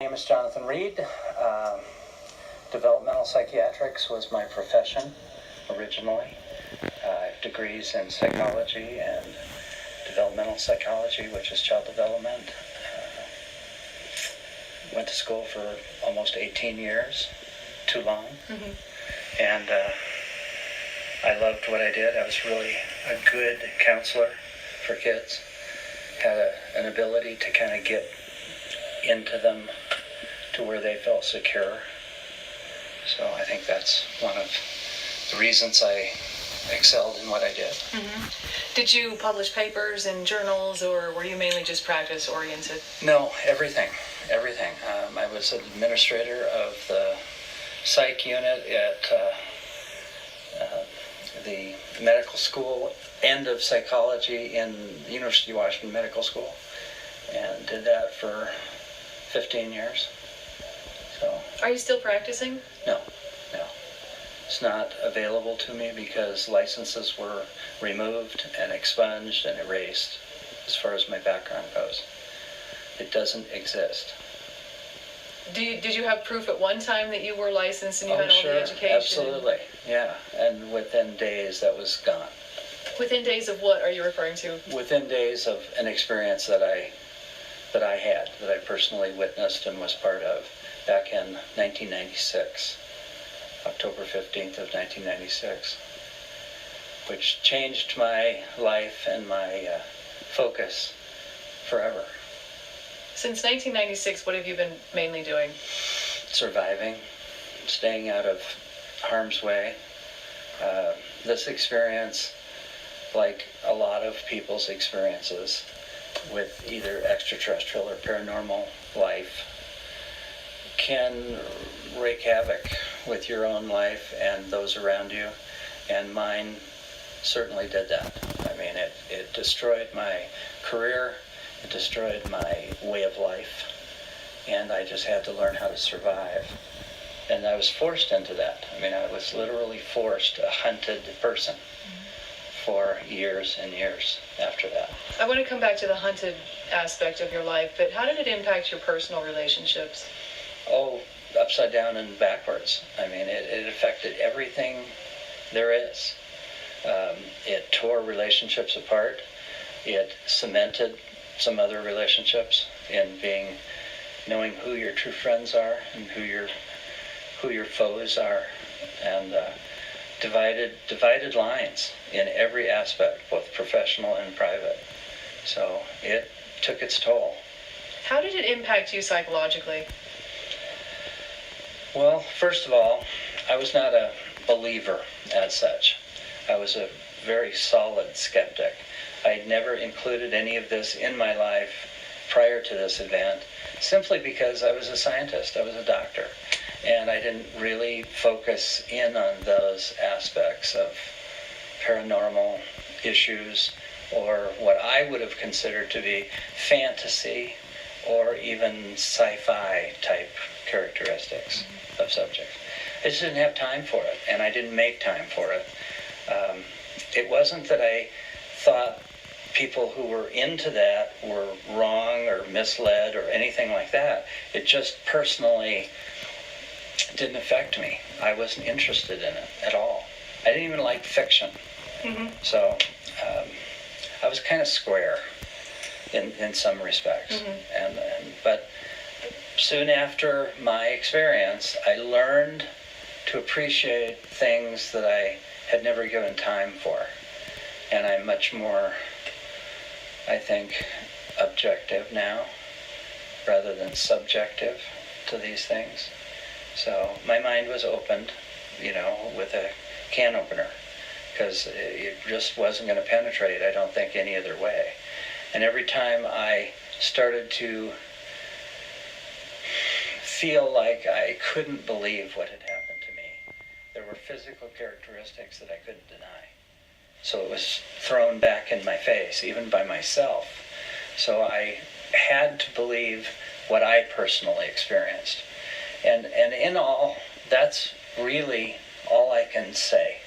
name is Jonathan Reed. Developmental psychiatrics was my profession originally. I have degrees in psychology and developmental psychology, which is child development. Went to school for almost 18 years, too long. Mm-hmm. And I loved what I did. I was really a good counselor for kids. Had an ability to kind of get into them to where they felt secure. So I think that's one of the reasons I excelled in what I did. Mm-hmm. Did you publish papers in journals, or were you mainly just practice-oriented? No, everything. I was an administrator of the psych unit at the medical school, end of psychology in the University of Washington Medical School, and did that for 15 years. So. Are you still practicing? No. It's not available to me because licenses were removed and expunged and erased as far as my background goes. It doesn't exist. Did you have proof at one time that you were licensed and you had all the education? Absolutely, yeah. And within days that was gone. Within days of what are you referring to? Within days of an experience that I had, that I personally witnessed and was part of back in 1996, October 15th of 1996, which changed my life and my focus forever. Since 1996, what have you been mainly doing? Surviving, staying out of harm's way. This experience, like a lot of people's experiences with either extraterrestrial or paranormal life, can wreak havoc with your own life and those around you, and mine certainly did that. I mean, it destroyed my career, it destroyed my way of life, and I just had to learn how to survive. And I was forced into that. I mean, I was literally forced, a hunted person for years and years after that. I want to come back to the hunted aspect of your life, but how did it impact your personal relationships? Oh, upside down and backwards. I mean, it affected everything there is. It tore relationships apart. It cemented some other relationships in knowing who your true friends are and who your foes are, and divided lines in every aspect, both professional and private. So it took its toll. How did it impact you psychologically? Well, first of all, I was not a believer as such. I was a very solid skeptic. I'd never included any of this in my life prior to this event, simply because I was a scientist, I was a doctor, and I didn't really focus in on those aspects of paranormal issues or what I would have considered to be fantasy or even sci-fi type characteristics of subjects. I just didn't have time for it, and I didn't make time for it. It wasn't that I thought people who were into that were wrong or misled or anything like that. It just personally didn't affect me. I wasn't interested in it at all. I didn't even like fiction. Mm-hmm. So I was kind of square in some respects. Mm-hmm. But soon after my experience, I learned to appreciate things that I had never given time for. And I'm much more, I think, objective now rather than subjective to these things. So my mind was opened, with a can opener, because it just wasn't going to penetrate, I don't think, any other way. And every time I started to feel like I couldn't believe what had happened to me, there were physical characteristics that I couldn't deny. So it was thrown back in my face, even by myself. So I had to believe what I personally experienced. And in all, that's really all I can say.